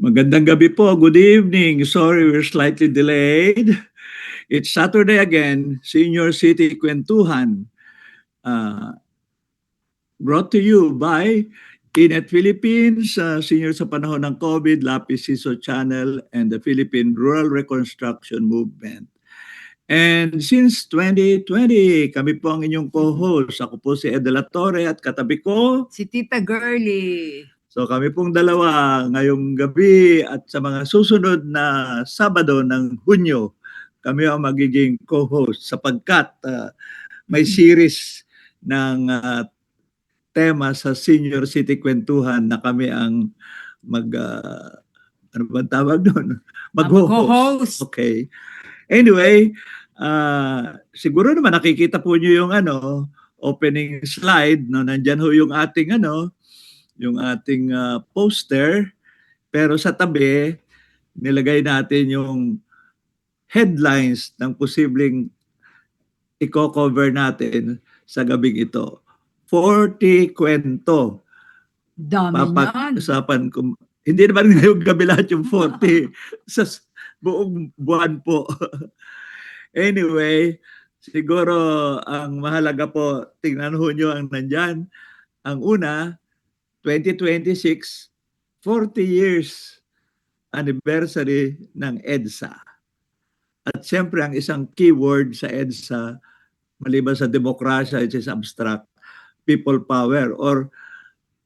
Magandang gabi po. Good evening. Sorry, we're slightly delayed. It's Saturday again, Senior City Kwentuhan. Uh, Brought to you by Inet Philippines, senior sa panahon ng COVID, Lapis Siso Channel, and the Philippine Rural Reconstruction Movement. And since 2020, kami po ang inyong co-host. Ako po si Ed De La Torre at katabi ko si Tita Girlie. So kami pong dalawa ngayong gabi at sa mga susunod na Sabado ng Hunyo, kami ang magiging co-host sapagkat may series ng tema sa Senior City Kwentuhan na kami ang ano ba tawag doon? Mag-host. Okay. Anyway, siguro naman nakikita po niyo yung opening slide, no? Nandiyan ho yung ating yung ating poster, pero sa tabi nilagay natin yung headlines ng posibleng i-cover natin sa gabing ito. 40 kwento. Dami Papag-usapan ko. Hindi naman ngayong gabi lahat yung 40. Sa buong buwan po. Anyway, siguro ang mahalaga po, tingnan ho nyo ang nandyan. Ang una, 2026, 40 years anniversary ng EDSA. At siyempre, ang isang keyword sa EDSA, maliban sa demokrasya, it is abstract, people power, or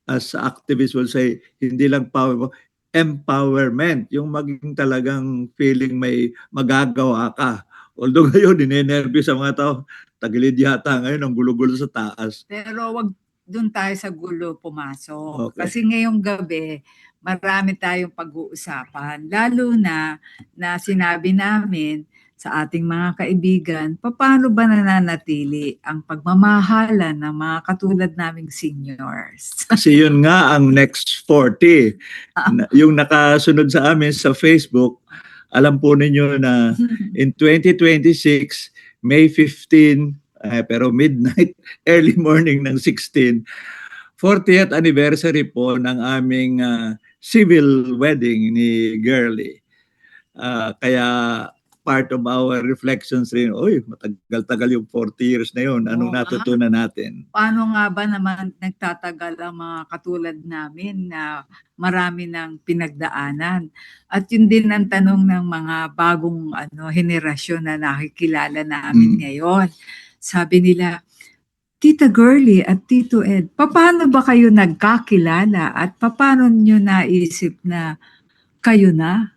as activists will say, hindi lang power, empowerment, yung maging talagang feeling may magagawa ka. Although ngayon, ninenervyo sa mga tao, tagilid yata ngayon ang gulo-gulo sa taas. Pero wag doon tayo sa gulo pumasok. Okay. Kasi ngayong gabi, marami tayong pag-uusapan. Lalo na sinabi namin sa ating mga kaibigan, paano ba nananatili ang pagmamahalan ng mga katulad naming seniors? Kasi yun nga ang next 40. Yung nakasunod sa amin sa Facebook, alam po ninyo na in 2026, May 15, pero midnight, early morning ng 16, 40th anniversary po ng aming civil wedding ni Girlie. Kaya part of our reflections rin, matagal-tagal yung 40 years na yun. Anong natutunan natin? Paano nga ba naman nagtatagal ang mga katulad namin na marami ng pinagdaanan? At yun din ang tanong ng mga bagong henerasyon na nakikilala namin ngayon. Sabi nila, Tita Girlie at Tito Ed, paano ba kayo nagkakilala at paano nyo naisip na kayo na?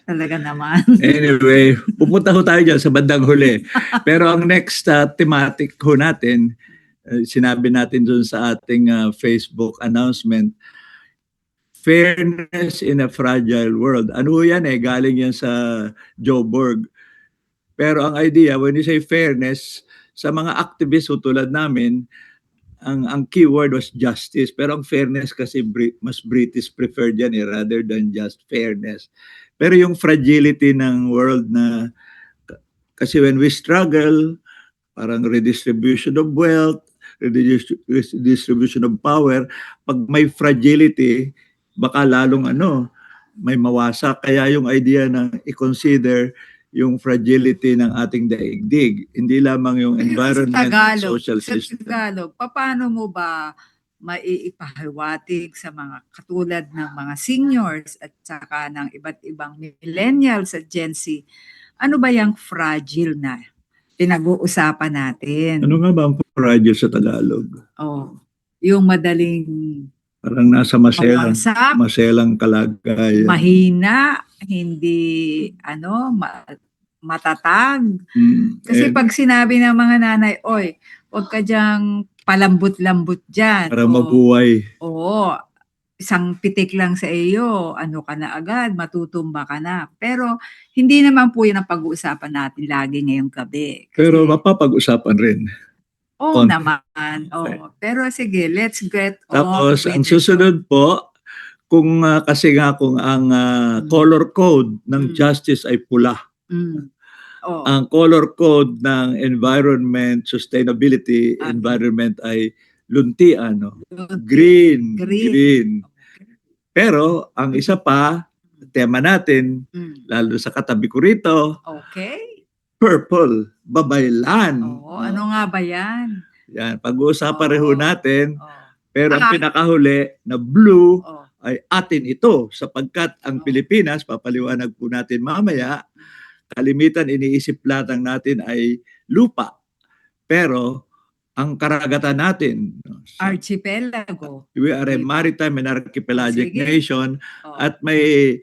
Talaga naman. Anyway, pupunta ho tayo dyan sa bandang huli. Pero ang next thematic ho natin, sinabi natin dun sa ating Facebook announcement, fairness in a fragile world. Ano yan galing yan sa Joe Berg. Pero ang idea, when you say fairness, sa mga activists tulad namin, ang keyword was justice. Pero ang fairness kasi mas British preferred yan rather than just fairness. Pero yung fragility ng world na, kasi when we struggle, parang redistribution of wealth, redistribution of power, pag may fragility, baka lalong may mawasak. Kaya yung idea na i-consider yung fragility ng ating daigdig. Hindi lamang yung environment, social system. Sa Tagalog, paano mo ba maiipahiwatig sa mga katulad ng mga seniors at saka ng iba't ibang millennials at Gen Z, ano ba yung fragile na pinag-uusapan natin? Ano nga ba ang fragile sa Tagalog? Yung madaling parang nasa maselang kalagayan. Mahina, hindi matatag. Kasi pag sinabi ng mga nanay, oy, huwag ka dyang palambot-lambot dyan. Para mabuhay. Oo. Isang pitik lang sa iyo, ka na agad, matutumba ka na. Pero hindi naman po yun ang pag-uusapan natin lagi ngayong gabi. Pero mapapag-usapan rin. Naman. Pero sige, let's get Tapos, ang susunod po, kung kasi nga kung ang color code ng justice ay pula. Ang color code ng environment, sustainability, environment ay luntian. Green. Pero ang isa pa, tema natin, lalo sa katabi ko rito, Okay. purple, babaylan. Oo, ano nga ba yan? Yan, pag-uusapan rin ho Oo. natin. Oo. Pero ang Saka- pinakahuli na blue Oo. ay atin ito sapagkat ang Oo. Pilipinas, papaliwanag po natin mamaya, kalimitan iniisip latang natin ay lupa. Pero ang karagatan natin, Archipelago. we are a Diba? maritime and archipelagic Sige. nation Oo. at may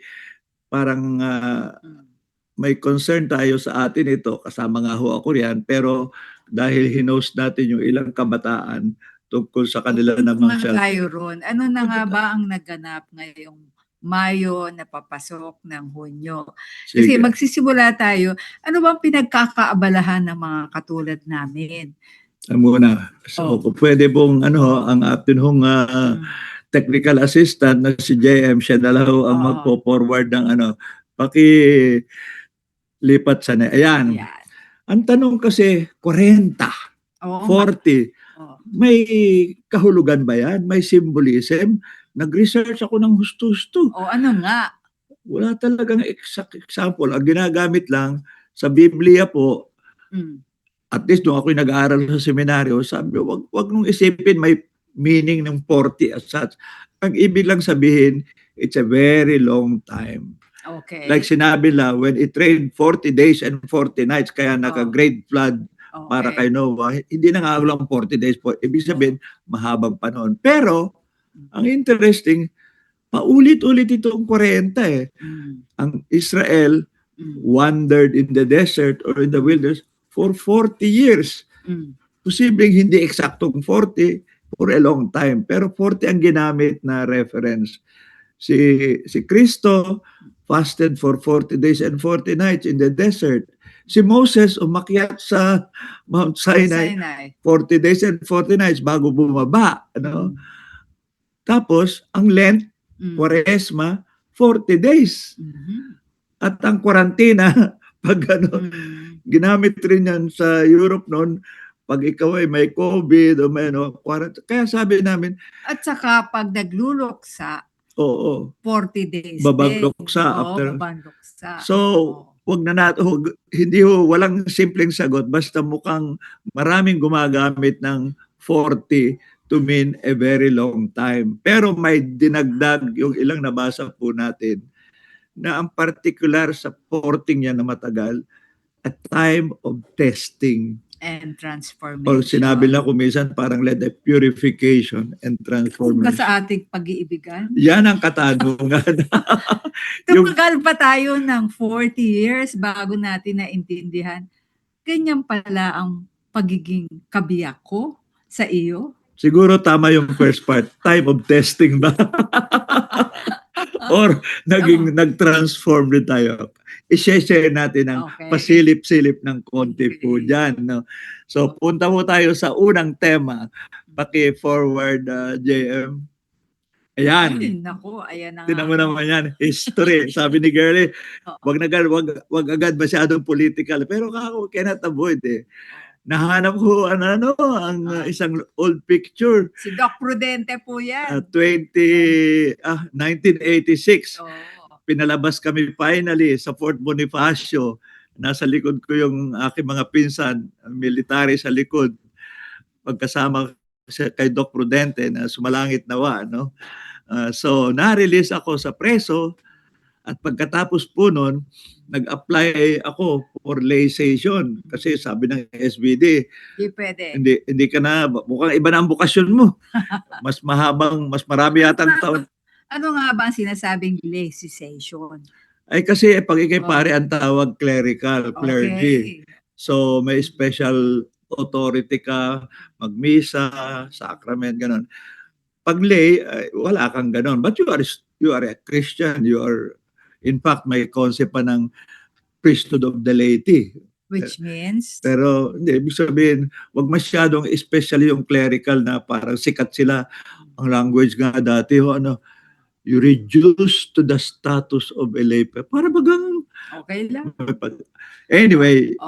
parang Mm. may concern tayo sa atin ito, kasama nga ho ako riyan, pero dahil hinost natin yung ilang kabataan tungkol sa kanila namang Kung tayo ron, ano na nga ba ang naganap ngayong Mayo na papasok ng Hunyo? Kasi Sige. magsisimula tayo, ano bang pinagkakaabalahan ng mga katulad namin? Muna. So, kung pwede pong ang atin hong technical assistant na si JM, siya na lang ho ang Oo. magpo-forward ng lipat sa Ayan. Yan. Ang tanong kasi, 40, Oo, 40, Oo. may kahulugan ba yan? May symbolism? Nag-research ako ng husto-husto. O ano nga? Wala talagang exact example. Ang ginagamit lang sa Biblia po, Mm. at least nung ako'y nag-aaral sa seminaryo, sabi, wag nung isipin may meaning ng 40 as such. Ang ibig lang sabihin, it's a very long time. Okay. Like sinabi lang, when it rained 40 days and 40 nights, kaya naka-great flood para Okay. kay Noah, hindi na nga lang 40 days po. Ibig sabihin, mahabang panahon. Pero, ang interesting, paulit-ulit itong 40 eh. Mm. Ang Israel wandered in the desert or in the wilderness for 40 years. Mm. Posibleng hindi eksaktong 40 for a long time, pero 40 ang ginamit na reference. Si Kristo fasted for 40 days and 40 nights in the desert. Si Moses umakyat sa Mount Sinai 40 days and 40 nights bago bumaba. Mm. Tapos, ang Lent, Quaresma, 40 days. Mhm. At ang kwarantina, pag ginamit rin yan sa Europe noon, pag ikaw ay may COVID o may kaya sabi namin, At saka pag nagluluksa, oo, 40 days babagdoksa din. after. Babagdoksa. So, wag na natin, hindi walang simpleng sagot, basta mukhang maraming gumagamit ng 40 to mean a very long time. Pero may dinagdag yung ilang nabasa po natin na ang particular sa 40 niya na matagal, a time of testing. And transformation. Or sinabi lang kung minsan parang led a purification and transformation. Sa ating pag-iibigan. Yan ang katanungan. Tumagal pa tayo ng 40 years bago natin naintindihan. Ganyan pala ang pagiging kabiyak ko sa iyo. Siguro tama yung first part. Time of testing ba? Or nag-transform din tayo. I-share natin ang pasilip-silip ng konti po dyan. No? So, punta po tayo sa unang tema. Paki-forward, JM. Ayan. Ay, naku, ayan na. Tinan mo naman yan. History. Sabi ni Girlie, wag agad masyadong political. Pero kako, cannot avoid eh. Nahanap ko ang isang old picture. Si Doc Prudente po yan. 1986. Pinalabas kami finally sa Fort Bonifacio. Nasa likod ko yung aking mga pinsan, military sa likod. Pagkasama kay Doc Prudente na sumalangit nawa. No? So, na-release ako sa preso at pagkatapos po nun, nag-apply ako for lay session kasi sabi ng SBD, Hindi pwede. Hindi ka na, mukhang iba na ang bukasyon mo. Mas marami yatang taon. Ano nga ba ang sinasabing lay cessation? Ay kasi pag ikay pare ang tawag clerical, clergy. So may special authority ka, magmisa, sacrament, ganon. Pag lay, wala kang ganon. But you are a Christian. You are, in fact, may concept pa ng priesthood of the laity. Which means? Pero hindi, ibig sabihin, wag masyadong especially yung clerical na parang sikat sila. Ang language nga dati, you reduce to the status of a lay. Para bagang... Okay lang. Anyway,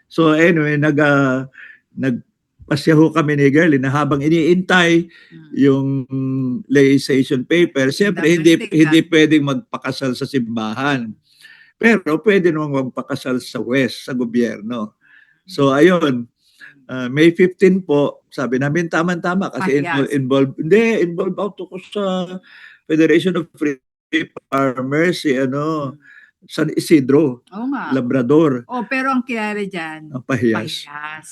so anyway, nagpasya ho kami ni Girlie na habang iniintay Mm. yung legislation paper, siyempre Domestic, hindi pwedeng magpakasal sa simbahan. Pero pwede namang magpakasal sa West, sa gobyerno. So ayun, May 15 po, sabi namin tama-tama kasi Pahiyas. involved ako sa Federation of Free Farmers, San Isidro, Oo nga. Labrador, Oh, pero ang kilala dyan, ang Pahiyas. Pahiyas.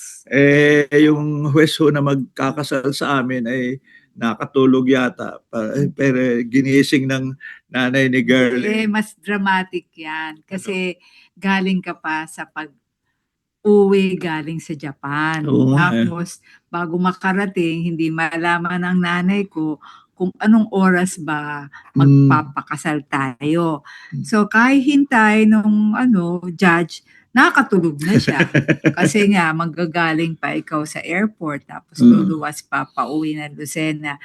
Yung huwes ho na magkakasal sa amin ay nakatulog yata. Pero ginising ng nanay ni Girlie. Mas dramatic yan. Kasi galing ka pa sa uwi galing sa Japan. Oo nga eh. Tapos, bago makarating, hindi malaman ng nanay ko kung anong oras ba magpapakasal tayo. So, kahit hintay nung judge, nakatulog na siya. Kasi nga, manggagaling pa ikaw sa airport, tapos luluwas pa pauwi ng Lucena.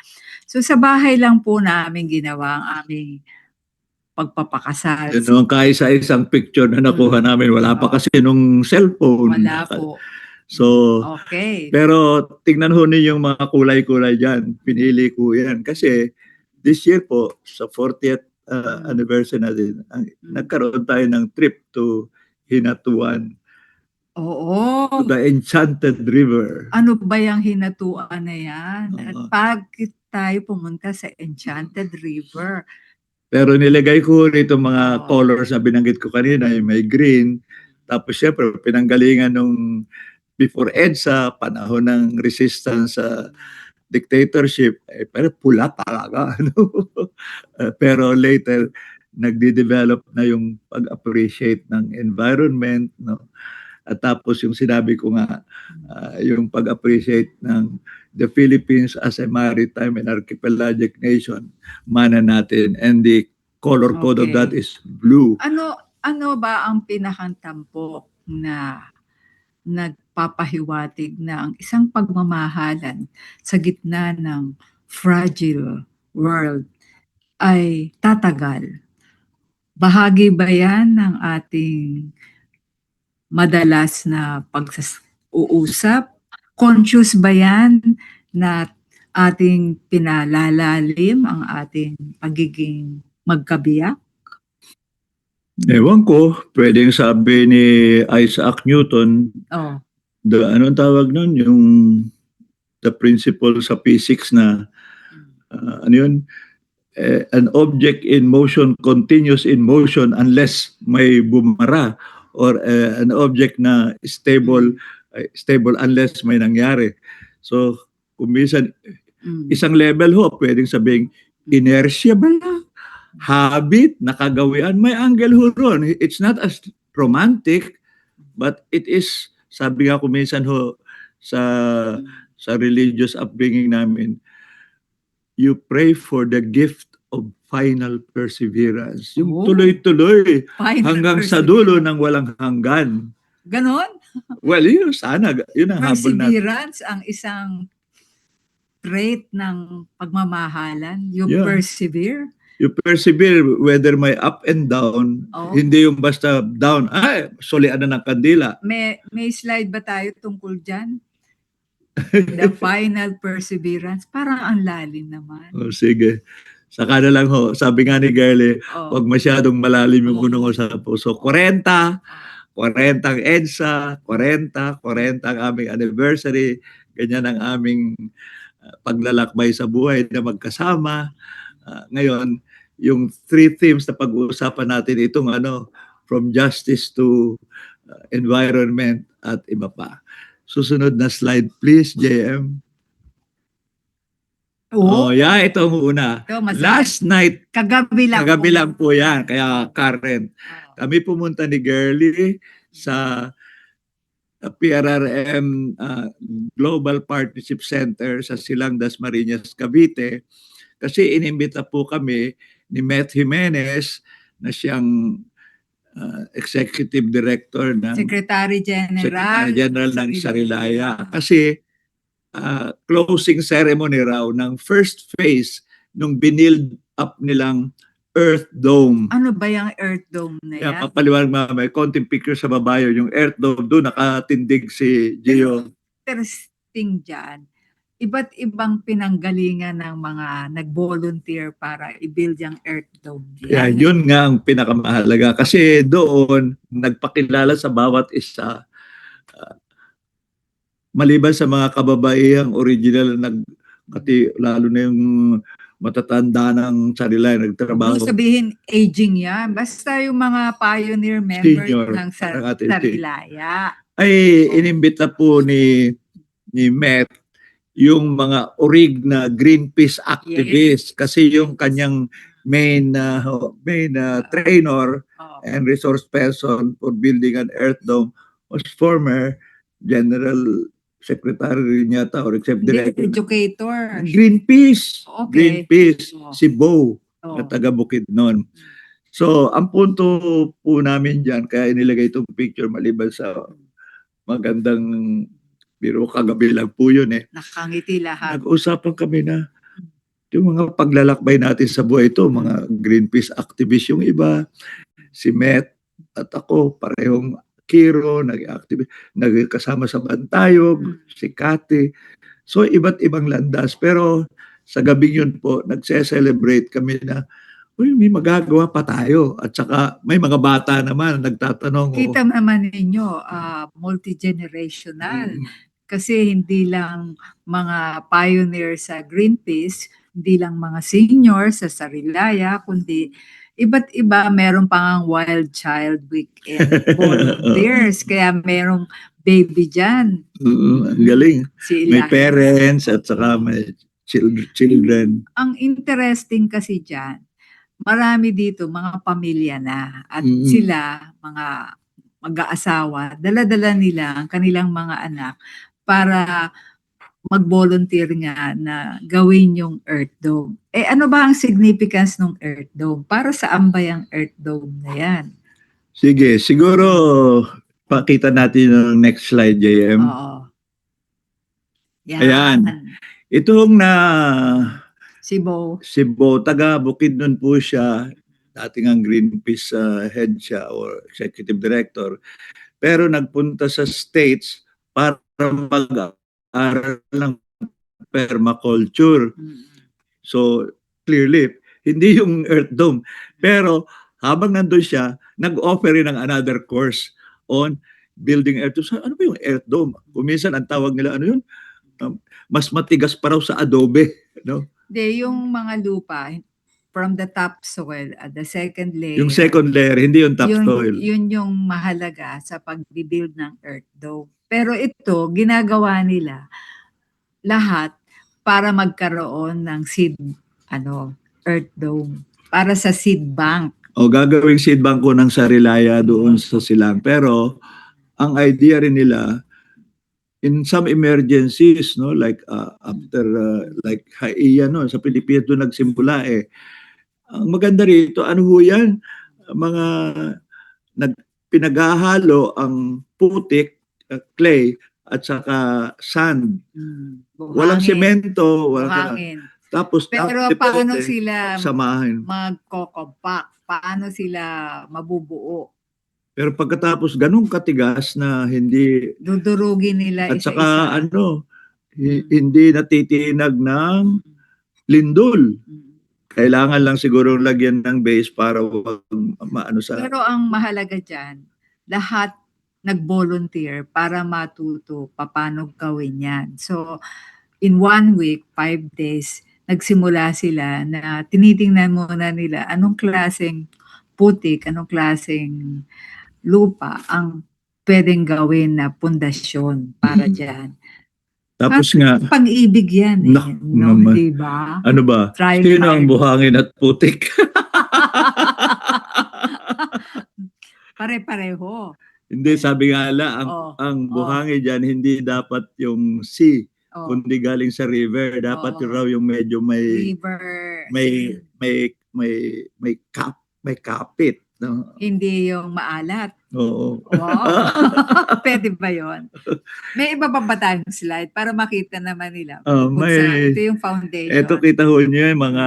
So, sa bahay lang po namin ginawa ang aming pagpapakasal. Yun naman kaisa-isang picture na nakuha namin. Wala pa kasi nung cellphone. Wala po. So, Okay. pero tingnan ho ninyo yung mga kulay-kulay dyan. Pinili ko yan. Kasi this year po, sa 40th anniversary natin, nagkaroon tayo ng trip to Hinatuan, Oo. to the Enchanted River. Ano ba yung hinatuan na yan? At Oo. bakit tayo pumunta sa Enchanted River? Pero nilagay ko rito mga Oo. colors na binanggit ko kanina, yung may green. Tapos syempre, pinanggalingan nung before EDSA, panahon ng resistance sa dictatorship, pero pula talaga. Pero later, nagde-develop na yung pag-appreciate ng environment, no? At tapos yung sinabi ko nga, yung pag-appreciate ng the Philippines as a maritime and archipelagic nation, mana natin. And the color code of that is blue. Ano ba ang pinakang tampok na nagpapahiwatig na ang isang pagmamahalan sa gitna ng fragile world ay tatagal? Bahagi ba yan ng ating madalas na pag-uusap? Conscious ba yan na ating pinalalalim ang ating pagiging magkabiyak? Ewan ko, pwedeng sabi ni Isaac Newton, Oh, anong tawag nun? Yung the principle sa physics na, ano yun? An object in motion continues in motion unless may bumara, or an object na stable unless may nangyari. So, kung minsan, isang level ho, pwedeng sabing inertia ba na? Habit, nakagawian, may angle ho ron. It's not as romantic, but it is, sabi nga ko minsan ho, sa religious upbringing namin, you pray for the gift of final perseverance. Yung tuloy-tuloy hanggang sa dulo ng walang hanggan. Ganon? Well, yun sana. Yun ang habol natin. Perseverance ang isang trait ng pagmamahalan. You Yeah. persevere. You persevere whether may up and down. Hindi yung basta down. Solian na ng kandila. May slide ba tayo tungkol dyan? The final perseverance. Parang ang lalim naman. Sige. Saka na lang ho. Sabi nga ni Girlie, huwag masyadong malalim yung unong sa puso. 40 ang EDSA, 40 ang aming anniversary. Ganyan ang aming paglalakbay sa buhay na magkasama. Ngayon, yung 3 themes na pag-uusapan natin, itong from justice to environment at iba pa. Susunod na slide please, JM. Yeah, ito ang una. Last night, kagabi lang po yan, kaya current. Kami pumunta ni Girlie sa PRRM Global Partnership Center sa Silang Dasmariñas, Cavite. Kasi inimbita po kami ni Matt Jimenez na siyang Executive Director ng Secretary General ng Sarilaya. Kasi closing ceremony raw ng first phase nung binild up nilang Earth Dome. Ano ba yung Earth Dome na yan? Papaliwanag may konting picture sa babayo. Yung Earth Dome doon nakatindig si Gio. thing dyan, iba't ibang pinanggalingan ng mga nag-volunteer para i-build yung Earth Dome. Kaya yun nga ang pinakamahalaga. Kasi doon, nagpakilala sa bawat isa, maliban sa mga kababaihang original lalo na yung matatanda ng sarila nagtrabaho. Huwag sabihin aging yan. Basta yung mga pioneer members Senior, ng parang atin, Sarilaya. ay inimbita po ni Met yung mga orig na Greenpeace activist kasi yung kanyang main trainer and resource person for building an Earth Dome was former General Secretary rin yata or Executive Director. Educator. Greenpeace. Okay. Greenpeace. Si Bo, Oh. na taga Bukidnon. So, ang punto po namin dyan, kaya inilagay itong picture maliban sa magandang biro, kagabi lang po yun eh. Nakangiti lahat. Nag-usapan kami na yung mga paglalakbay natin sa buhay ito, mga Greenpeace activist yung iba, si Met at ako, parehong Kiro, nag-activist, nagkasama sa Bantayog, si Kati. So, iba't ibang landas. Pero sa gabi yun po, nagse-celebrate kami na uy, may magagawa pa tayo. At saka may mga bata naman nagtatanong. Kita naman ninyo, multi-generational. Kasi hindi lang mga pioneer sa Greenpeace, hindi lang mga senior sa Sarilaya, kundi iba't iba. Meron pang Wild Child Weekend volunteers. Kaya merong baby dyan. Ang galing. Si May Ilahi. parents at saka may children. Ang interesting kasi dyan, marami dito mga pamilya na at sila, mga mag-aasawa, dala-dala nila ang kanilang mga anak para mag-volunteer nga na gawin yung Earth Dome. Eh ano ba ang significance ng Earth Dome? Para saan ba yung Earth Dome na yan? Sige, siguro pakita natin yung next slide, JM. Oo. Yan. Ayan. Itong Si Bo, taga Bukidnon po siya. Dating ang Greenpeace head siya or executive director. Pero nagpunta sa States para mag-aral ng permaculture. So, clearly, hindi yung Earth Dome. Pero habang nandun siya, nag-offer rin ng another course on building Earth Dome. So, ano ba yung Earth Dome? Kuminsan ang tawag nila, ano yun? Mas matigas pa raw sa adobe. No? Hindi, yung mga lupa, from the topsoil at the second layer. Yung second layer, hindi yung topsoil. Yun yung mahalaga sa pag-build ng Earth Dome. Pero ito, ginagawa nila lahat para magkaroon ng seed, Earth Dome. Para sa seed bank. O gagawing seed bank ko ng Sarilaya doon sa Silang. Pero ang idea rin nila, in some emergencies, no, like after like Haiya, no, sa Pilipinas doon nagsimula eh. Ang maganda rito, ano ho yan? Mga pinaghahalo ang putik, clay, at saka sand. Walang semento, walang tapos pero paano sila samahin? magko-compact? Paano sila mabubuo? Pero pagkatapos ganun katigas na hindi dudurugin nila at isa-isa. saka hindi natitinag ng lindol. Kailangan lang siguro lagyan ng base para maano sa... Pero ang mahalaga dyan, lahat nag-volunteer para matuto paano gawin yan. So, in 1 week, 5 days, nagsimula sila na tinitingnan muna nila anong klaseng putik, anong klaseng lupa ang pwedeng gawin na pundasyon para dyan. Tapos nga, pag-ibig yan eh. No, diba? Ano ba? Sino ang buhangin at putik? Pare-pareho. Hindi, sabi nga ang buhangin dyan, hindi dapat yung sea, kundi galing sa river. Dapat raw yung medyo may river, may kapit. No? Hindi yung maalat. Oo. Wow. Pwede ba yun? May iba pa ba tayong slide para makita naman nila? Ito yung foundation. Ito kita ho nyo yung mga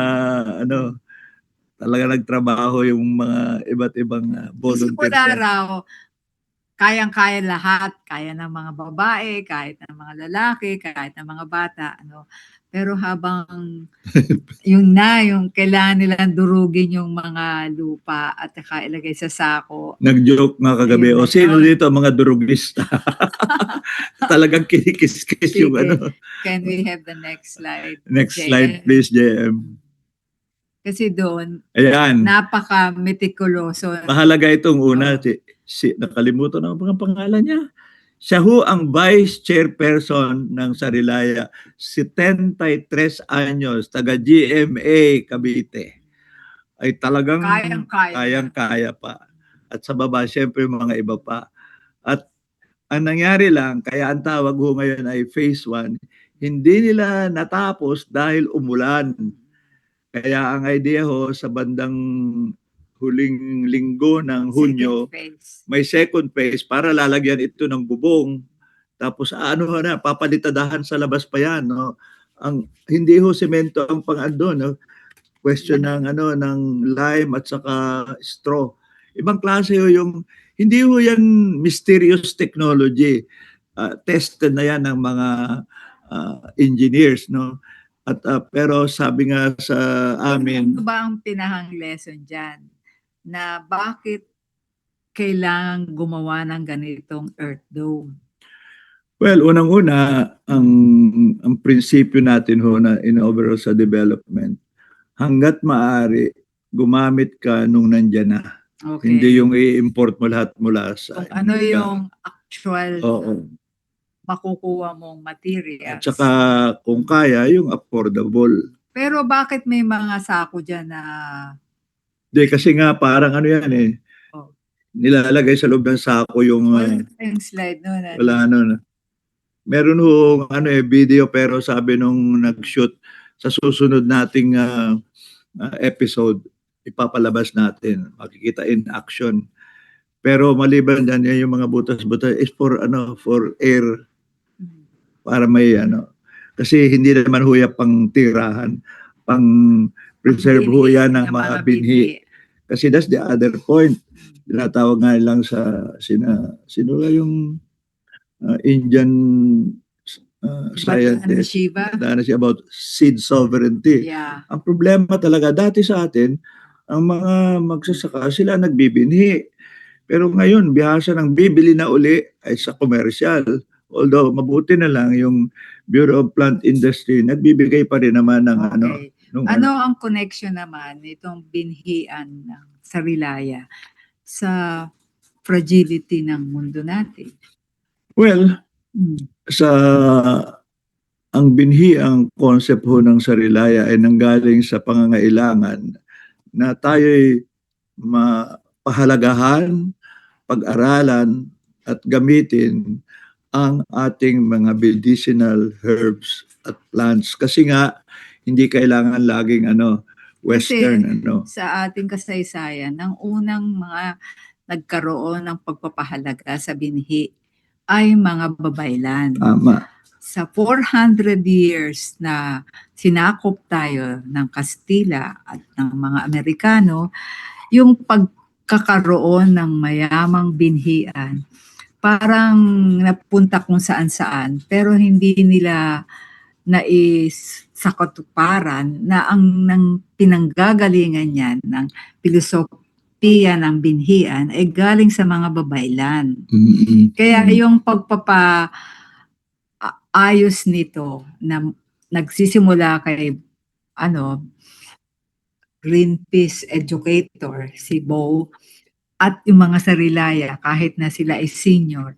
talaga nagtrabaho yung mga iba't ibang volunteers. Simula raw, kayang-kaya lahat, kaya ng mga babae, kahit ng mga lalaki, kahit ng mga bata, ano. Pero habang yung kailangan nilang durugin yung mga lupa at saka ilagay sa sako. Nag-joke nga kagabi, Ayun, o sino ayun. dito mga durugista? Talagang kinikis-kis yung Sige. ano. Can we have the next slide? Next JM? slide please, JM. Kasi doon, Ayan. napaka-meticuloso. Mahalaga itong una, Oo. nakalimutan ang mga pangalan niya. Siya ho ang Vice Chairperson ng Sarilaya, 73 anyos, taga GMA Cavite. Ay talagang Kayang-kaya. kayang-kaya pa. At sa baba, syempre mga iba pa. At ang nangyari lang, kaya ang tawag ho ngayon ay Phase 1, hindi nila natapos dahil umulan. Kaya ang idea ho sa bandang huling linggo ng Hunyo, Second phase. may second phase para lalagyan ito ng bubong. Tapos ano na, papalitadahan sa labas pa yan, no? Ang hindi ho semento ang pang-ando, no? Question ng ano ng lime at saka straw. Ibang klase ho yung hindi ho yan mysterious technology. Tested na yan ng mga engineers, no? At pero sabi nga sa amin, Ano ba ang pinahang lesson dyan? Na bakit kailangan gumawa ng ganitong earth dome? well, unang-una, ang prinsipyo natin ho na in overall sa development, hanggat maaari, gumamit ka nung nandyan na. Okay. Hindi yung i-import mo lahat mula sa Kung ano yung actual Oo. makukuha mong materials. At saka kung kaya, yung affordable. Pero bakit may mga sako dyan na Di, kasi nga parang ano yan eh, Oh. nilalagay sa loob ng sako yung wala tayong slide nun? wala ano na. Meron ho ano eh video pero sabi nung nag-shoot sa susunod nating episode ipapalabas natin, makikita in action. Pero maliban diyan yan yung mga butas-butas is for ano, for air, para may ano, kasi hindi naman huya pang tirahan, pang preserve ho yan ng mga binhi. Kasi that's the other point. Tinatawag nga lang sa sino nga yung Indian scientist about seed sovereignty. Yeah. Ang problema talaga dati sa atin, ang mga magsasaka sila nagbibinhi. Pero ngayon, bihasa ng bibili na uli ay sa commercial. Although mabuti na lang yung Bureau of Plant Industry nagbibigay pa rin naman ng Okay. Ano ang connection naman nitong binhian ng Sarilaya sa fragility ng mundo natin? Well, sa ang binhi, ang concept ho ng Sarilaya ay nanggaling sa pangangailangan na tayo'y mapahalagahan, pag-aralan at gamitin ang ating mga medicinal herbs at plants. Kasi nga, hindi kailangan laging western. Kasi sa ating kasaysayan, ng unang mga nagkaroon ng pagpapahalaga sa binhi ay mga babaylan. Tama. Sa 400 years na sinakop tayo ng Kastila at ng mga Amerikano, yung pagkakaroon ng mayamang binhian, parang napunta kung saan-saan, pero hindi nila sa katuparan na ang pinanggagalingan niyan ng filosofiya ng binhian ay galing sa mga babaylan. Mm-hmm. Kaya yung ayos nito na nagsisimula kay Greenpeace educator si Bo at yung mga Sarilaya kahit na sila ay senior,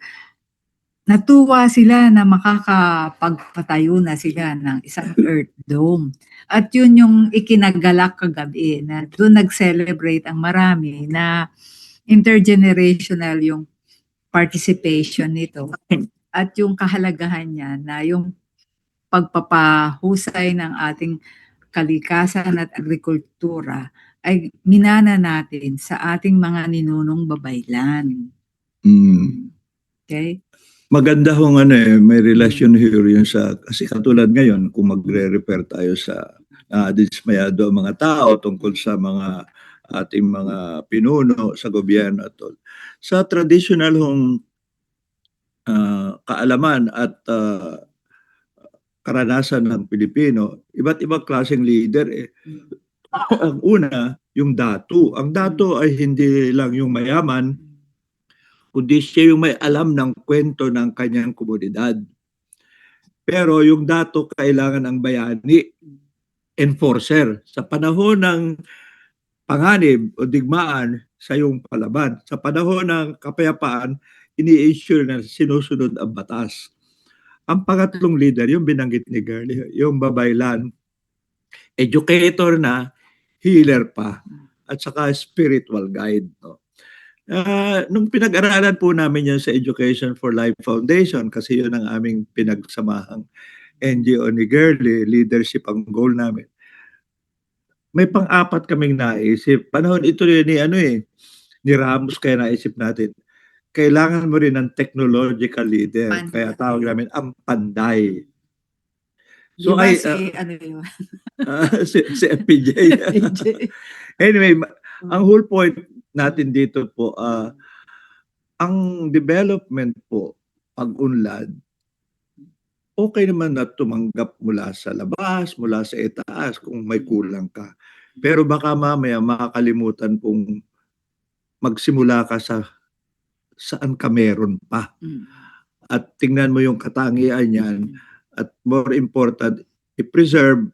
natuwa sila na makakapagpatayo na sila ng isang earth dome. At yun yung ikinagalak kagabi na doon nag-celebrate ang marami na intergenerational yung participation nito. At yung kahalagahan niya na yung pagpapahusay ng ating kalikasan at agrikultura ay minana natin sa ating mga ninunong babaylan. Okay? Maganda hong may relasyon here yun sa, kasi katulad ngayon, kung magre-refer tayo sa dismayado ang mga tao tungkol sa mga ating mga pinuno sa gobyerno at all. Sa traditional hong kaalaman at karanasan ng Pilipino, iba't ibang klaseng leader eh. Ang una, yung dato. Ang dato ay hindi lang yung mayaman, kundi siya yung may alam ng kwento ng kanyang komunidad. Pero yung dato kailangan ang bayani, enforcer. Sa panahon ng panganib o digmaan, sa yung palaban. Sa panahon ng kapayapaan, ini-ensure na sinusunod ang batas. Ang pangatlong leader, yung binanggit ni Girlie, yung babaylan, educator na, healer pa, at saka spiritual guide. No? Nung pinag-aralan po namin yan sa Education for Life Foundation, kasi yun ang aming pinagsamahang NGO ni Girlie, leadership ang goal namin. May pang-apat kaming naisip. Panahon ito ni Ramos, kaya naisip natin, kailangan mo rin ng technological leader. Panday. Kaya tawag namin ang panday. So So ano yun? si FPJ. Anyway, ang whole point natin dito po, ang development po, pag-unlad, okay naman na tumanggap mula sa labas, mula sa itaas kung may kulang ka. Pero baka mamaya makakalimutan pong magsimula ka sa saan ka meron pa. At tingnan mo yung katangian niyan at more important, i-preserve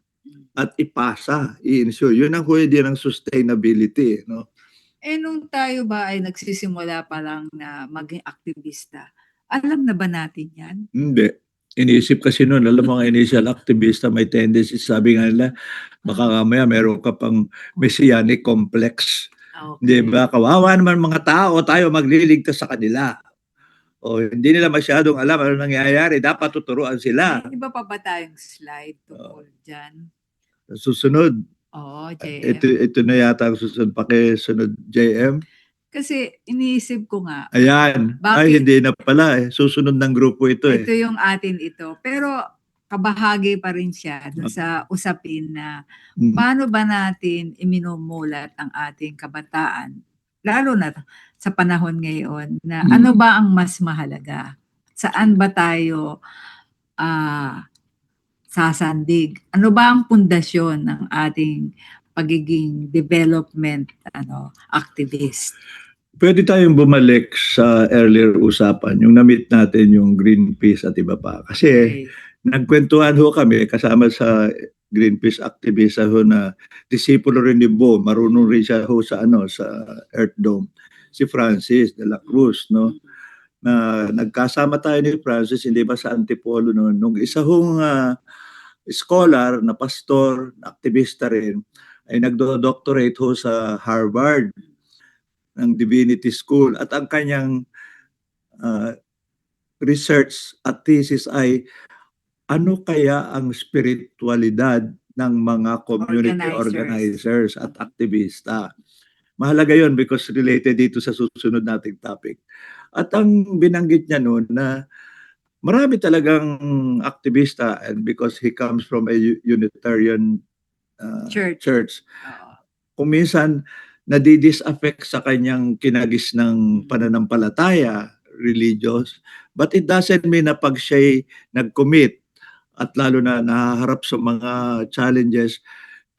at ipasa, i-ensure. Yun ang pwede ng sustainability. No? Nung tayo ba ay nagsisimula pa lang na maging aktivista, alam na ba natin yan? Hindi. Iniisip kasi noon, alam mo, mga initial activista may tendency, sabi nga nila, baka kamaya meron ka pang messianic complex. Okay. Di ba? Kawawa naman mga tao, tayo magliligtas sa kanila. O hindi nila masyadong alam ano nangyayari, dapat tuturuan sila. May iba pa ba tayong slide tungkol dyan? Susunod, Oo, JM. ito na yata ang susunod, pakisunod, JM. Kasi iniisip ko nga, Ayan. Ay, bakit hindi na pala eh. Susunod ng grupo ito ito eh. yung atin ito. Pero kabahagi pa rin siya dun sa usapin na Mm. paano ba natin iminumulat ang ating kabataan, lalo na sa panahon ngayon, na ano ba ang mas mahalaga? Saan ba tayo sasandig? Ano ba ang pundasyon ng ating pagiging development activist? Pwede tayong bumalik sa earlier usapan, yung na-meet natin yung Greenpeace at iba pa. Kasi Okay. nagkwentuhan ho kami kasama sa Greenpeace activist ho na disipulo rin ni Bo, marunong rin siya ho sa sa Earth Dome, si Francis de la Cruz, no? Na nagkasama tayo ni Francis, hindi ba sa Antipolo noon, nung isa hong scholar na pastor, na aktivista rin, ay nagdo-doctorate ho sa Harvard ng Divinity School at ang kanyang research at thesis ay ano kaya ang spiritualidad ng mga community organizers at aktivista. Mahalaga yon because related dito sa susunod nating topic. At ang binanggit niya noon na marami talagang aktivista and because he comes from a Unitarian church. Kung minsan nadi-disaffect sa kanyang kinagis ng pananampalataya, religious, but it doesn't mean na pag siya'y nag-commit at lalo na nahaharap sa mga challenges,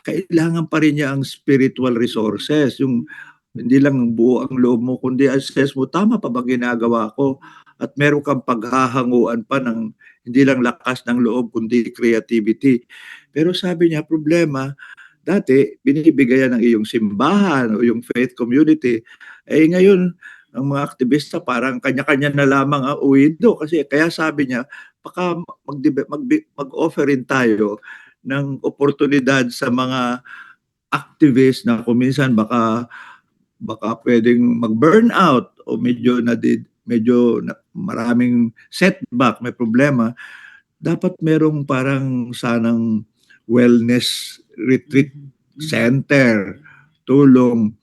kailangan pa rin niya ang spiritual resources, yung hindi lang buo ang loob mo, kundi assess mo, tama pa ba ginagawa ko? At meron kang paghahanguan pa ng hindi lang lakas ng loob, kundi creativity. Pero sabi niya, problema, dati, binibigayan ng iyong simbahan o yung faith community. Eh ngayon, ang mga aktivista parang kanya-kanya na lamang ang uwido. Kasi kaya sabi niya, baka mag-offer rin tayo ng oportunidad sa mga activists na kung minsan baka pwedeng mag-burnout o medyo maraming setback, may problema. Dapat merong parang sanang wellness retreat center, tulong.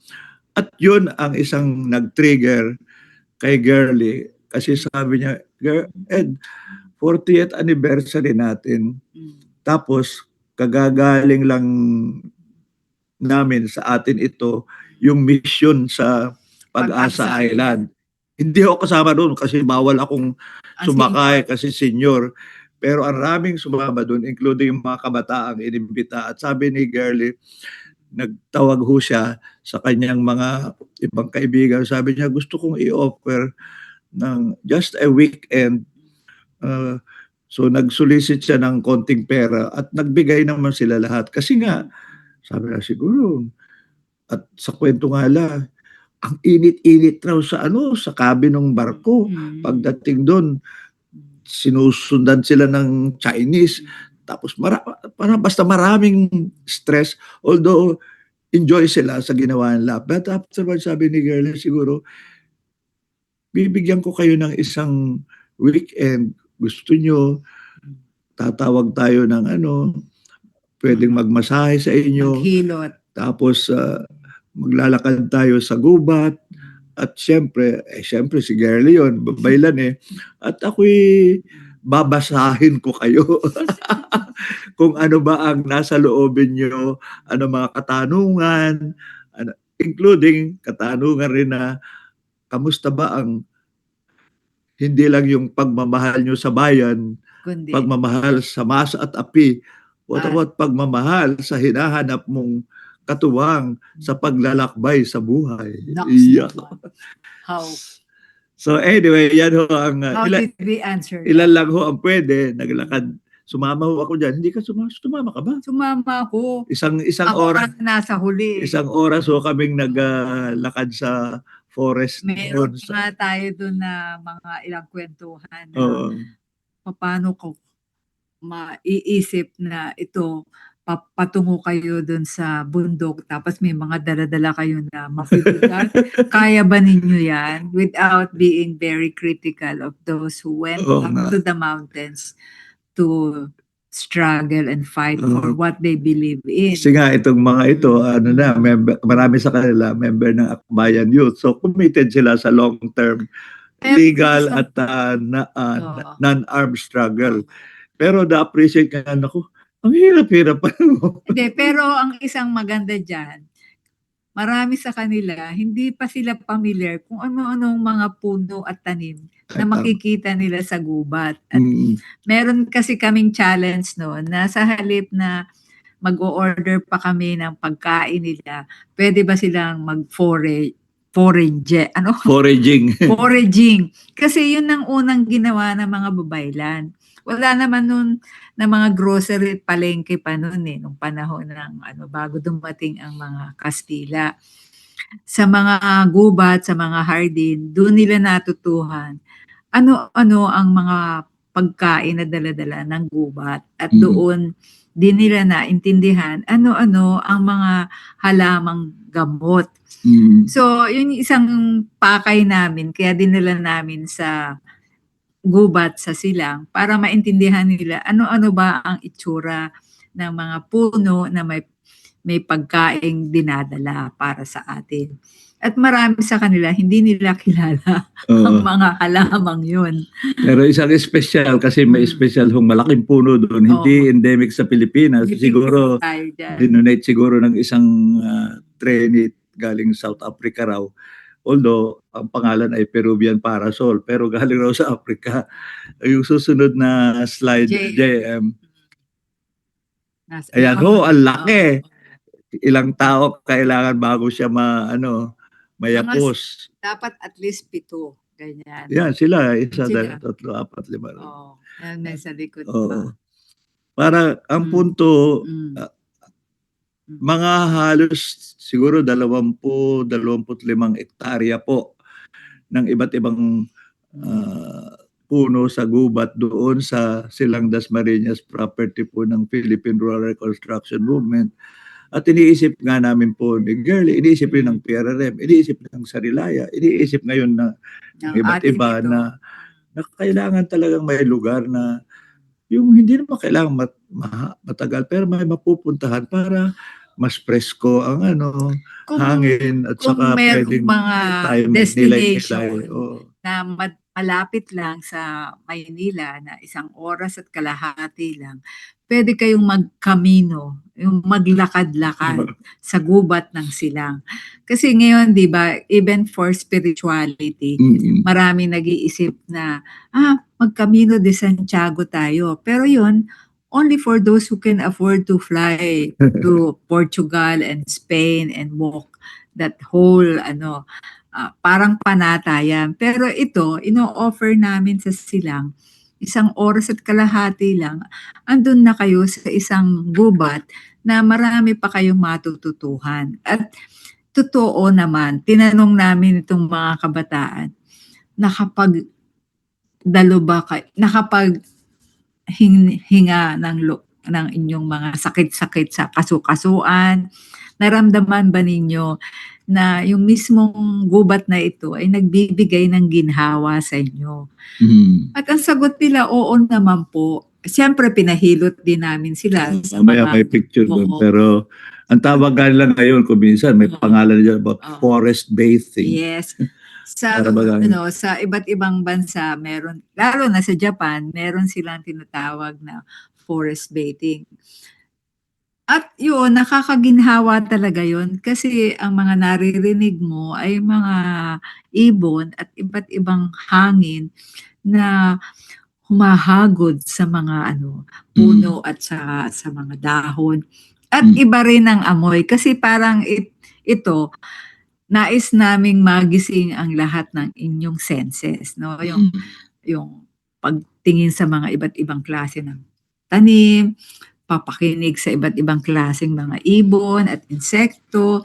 At yun ang isang nag-trigger kay Girlie kasi sabi niya, Ed, 40th anniversary natin. Tapos, kagagaling lang namin sa atin ito yung mission sa Pag-asa Island. Hindi ako kasama doon kasi bawal akong sumakay Senior. kasi senior. Pero ang raming sumama doon, including yung mga kabataang inimbita. At sabi ni Girlie, nagtawag ho siya sa kanyang mga ibang kaibigan. Sabi niya, gusto kong i-offer ng just a weekend. Uh, so nag-solicit siya ng konting pera at nagbigay naman sila lahat. Kasi nga, sabi na siguro, at sa kwento nga lang, ang init-init raw sa sa cabin ng barko. Pagdating doon, sinusundan sila ng Chinese. Tapos basta maraming stress. Although enjoy sila sa ginawa nila. But afterwards, sabi ni Girl, siguro, bibigyan ko kayo ng isang weekend. Gusto nyo, tatawag tayo ng pwedeng magmasahe sa inyo. Maghilot. Tapos maglalakad tayo sa gubat. At syempre si Girlie yun, babaylan eh. At ako'y babasahin ko kayo. Kung ano ba ang nasa loobin nyo, ano mga katanungan, including katanungan rin na, kamusta ba ang hindi lang yung pagmamahal nyo sa bayan, Kundi, pagmamahal sa masa at api, what about pagmamahal sa hinahanap mong katuwang sa paglalakbay sa buhay? Yeah. How? So anyway, yan ho ang How did we answer ilan that? lang ho ang pwede. Naglakad. Sumama ho ako dyan. Hindi ka sumama ka ba? Sumama ako. Isang Ako oras. ang nasa huli. Isang oras ho kaming naglakad sa forest. Meron nga tayo doon na mga ilang kwentuhan na Oo. paano ko maiisip na ito, patungo kayo doon sa bundok tapos may mga dala-dala kayo na mabibigat. Kaya ba ninyo yan without being very critical of those who went Oo up nga. to the mountains to struggle and fight for what they believe in? Kasi nga itong mga ito, marami sa kanila member ng Akbayan Youth. So committed sila sa long-term legal at non-armed struggle. Pero na-appreciate ka na ko, ang hirap-hirap pa. Hindi, pero ang isang maganda dyan, marami sa kanila, hindi pa sila familiar kung ano-anong mga puno at tanim na makikita nila sa gubat. At meron kasi kaming challenge noon na sa halip na mag-o-order pa kami ng pagkain nila, pwede ba silang foraging. Foraging. Kasi yun ang unang ginawa ng mga babaylan. Wala naman nun na mga grocery at palengke pa noon nung panahon ng bago dumating ang mga Kastila. Sa mga gubat, sa mga hardin, doon nila natutuhan ano-ano ang mga pagkain na dala-dala ng gubat at doon din nila naintindihan ano-ano ang mga halamang gamot. So, yun isang pakay namin, kaya dinala namin sa gubat sa silang para maintindihan nila ano-ano ba ang itsura ng mga puno na may pagkaing dinadala para sa atin. At marami sa kanila hindi nila kilala ang mga halamang yun. Pero isang espesyal kasi may espesyal hong malaking puno doon, hindi endemic sa Pilipinas. Siguro dinonate siguro ng isang trainee galing South Africa raw. Although, ang pangalan ay Peruvian Parasol, pero galing raw sa Africa. Yung susunod na slide, JM. Ayan ho, ang laki. Ilang tao kailangan bago siya mayapos. Dapat at least 7, ganyan. Yan, sila. Isa, 2, 3, 4, 5. Yan, nasa likod pa. Para, ang punto, mga halos siguro 20-25 hektarya po ng iba't ibang puno sa gubat doon sa Silang Dasmariñas property po ng Philippine Rural Reconstruction Movement. At iniisip nga namin po ni Girlie, iniisip rin ng PRRM, iniisip ng Sarilaya, iniisip ngayon na iba't iba na kailangan talagang may lugar na yung hindi naman kailangan matagal pero may mapupuntahan para mas presko ang hangin at saka pwedeng mga tayo destination na malapit lang sa Maynila na 1 oras at kalahati lang, pwede kayong magkamino, yung maglakad-lakad sa gubat ng silang. Kasi ngayon, di ba, even for spirituality, marami nag-iisip na, magkamino de Santiago tayo. Pero yun, only for those who can afford to fly to Portugal and Spain and walk that whole, parang panatayan. Pero ito, ino-offer namin sa silang, 1 oras at kalahati lang, andun na kayo sa isang gubat na marami pa kayong matututuhan. At totoo naman, tinanong namin itong mga kabataan, nakapag dalo ba kayo, nakapag hinga ng inyong mga sakit-sakit sa kasukasuan, naramdaman ba ninyo na yung mismong gubat na ito ay nagbibigay ng ginhawa sa inyo? At ang sagot nila, oo naman po. Siyempre, pinahilot din namin sila sa Mamaya may mga... picture doon. Oo. Pero ang tawag lang ngayon kung minsan may Oo. pangalan dyan about Oo. forest bathing. Yes. Sa Para bagang- sa iba't ibang bansa, meron, lalo na sa Japan, meron silang tinatawag na forest bathing. At yun, nakakaginhawa talaga yun kasi ang mga naririnig mo ay mga ibon at iba't ibang hangin na humahagod sa mga puno at sa mga dahon. At iba rin ang amoy kasi parang ito, nais naming magising ang lahat ng inyong senses, no? Yung pagtingin sa mga iba't ibang klase ng tanim, papakinig sa iba't ibang klaseng mga ibon at insekto,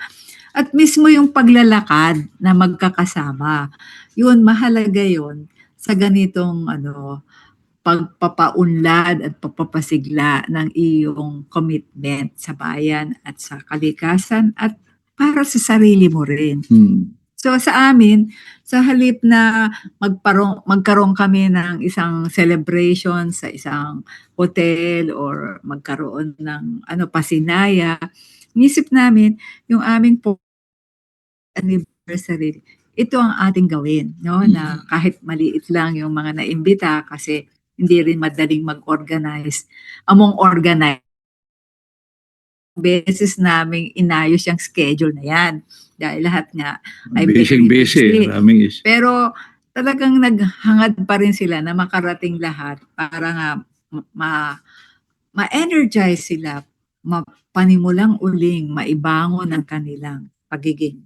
at mismo yung paglalakad na magkakasama. Yun, mahalaga yun sa ganitong pagpapaunlad at pagpapasigla ng iyong commitment sa bayan at sa kalikasan at para sa sarili mo rin. So sa amin, sa halip na magkaroon kami ng isang celebration sa isang hotel or magkaroon ng pasinaya, inisip namin yung aming anniversary, ito ang ating gawin, no? Na kahit maliit lang yung mga naimbita kasi hindi rin madaling mag-organize. Among organize, beses naming inayos yung schedule na yan. Dahil lahat nga ay Busy. Maraming is. Pero talagang naghangad pa rin sila na makarating lahat para nga ma-energize sila, mapanimulang uling, maibangon ang kanilang pagiging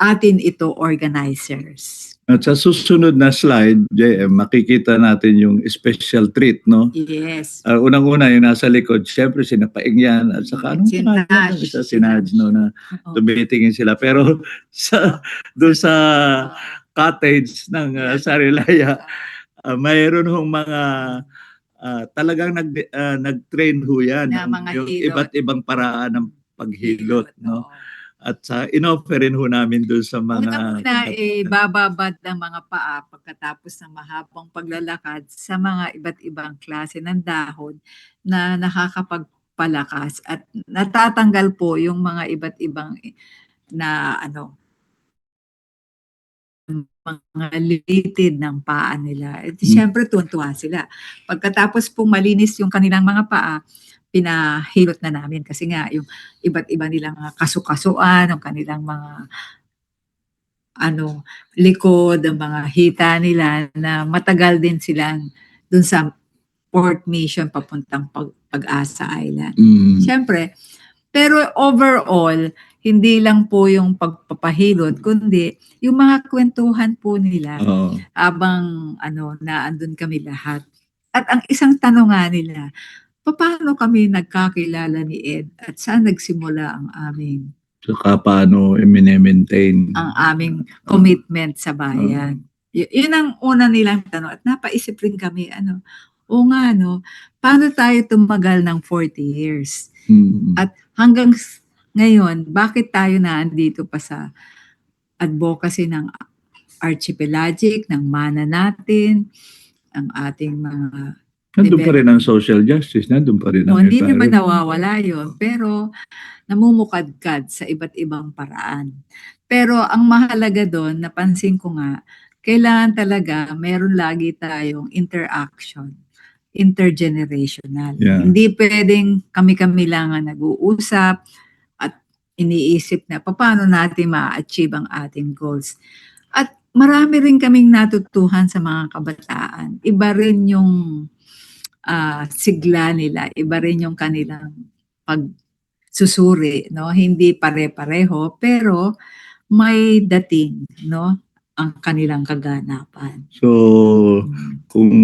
atin ito organizers. At sa susunod na slide, JM, makikita natin yung special treat, no? Yes. Unang-una yung nasa likod, syempre sinapaing yan. At saka anong pangalan ng isa? Sinaj, no? Na tumitingin sila. Pero doon sa cottage ng Sarilaya, mayroon hong mga talagang nag-train ho yan. Yung iba't ibang paraan ng paghilot, no? At inofferin ho namin doon sa mga... Unang-una, bababad ang mga paa pagkatapos ng mahabang paglalakad sa mga iba't ibang klase ng dahon na nakakapagpalakas at natatanggal po yung mga iba't ibang na mga litid ng paa nila. At siyempre, tuwan-tuwa sila. Pagkatapos pong malinis yung kanilang mga paa, pinahilot na namin kasi nga yung iba't iba nilang mga kasukasuan, yung kanilang mga likod, ang mga hita nila na matagal din silang dun sa Port Mission papuntang Pag-asa Island. Siyempre, pero overall, hindi lang po yung pagpapahilot, kundi yung mga kwentuhan po nila habang naandun kami lahat. At ang isang tanong nga nila, paano kami nagkakilala ni Ed at saan nagsimula ang aming Saka paano i-maintain ang aming commitment sa bayan. Yun ang una nilang tanong at napaisip rin kami, o nga, paano tayo tumagal ng 40 years? At hanggang ngayon, bakit tayo naandito pa sa advocacy ng archipelagic, ng mana natin, ang ating mga... Nandun pa rin ang social justice, nandun pa rin ang hindi naman nawawala yun, pero namumukadkad sa iba't ibang paraan. Pero ang mahalaga doon, napansin ko nga, kailangan talaga meron lagi tayong interaction intergenerational. Yeah. Hindi pwedeng kami-kami lang ang nag-uusap at iniisip na paano natin ma-achieve ang ating goals. At marami rin kaming natutuhan sa mga kabataan. Iba rin yung sigla nila, iba rin yung kanilang pagsusuri, no? Hindi pare-pareho, pero may dating, no? Ang kanilang kaganapan. So, kung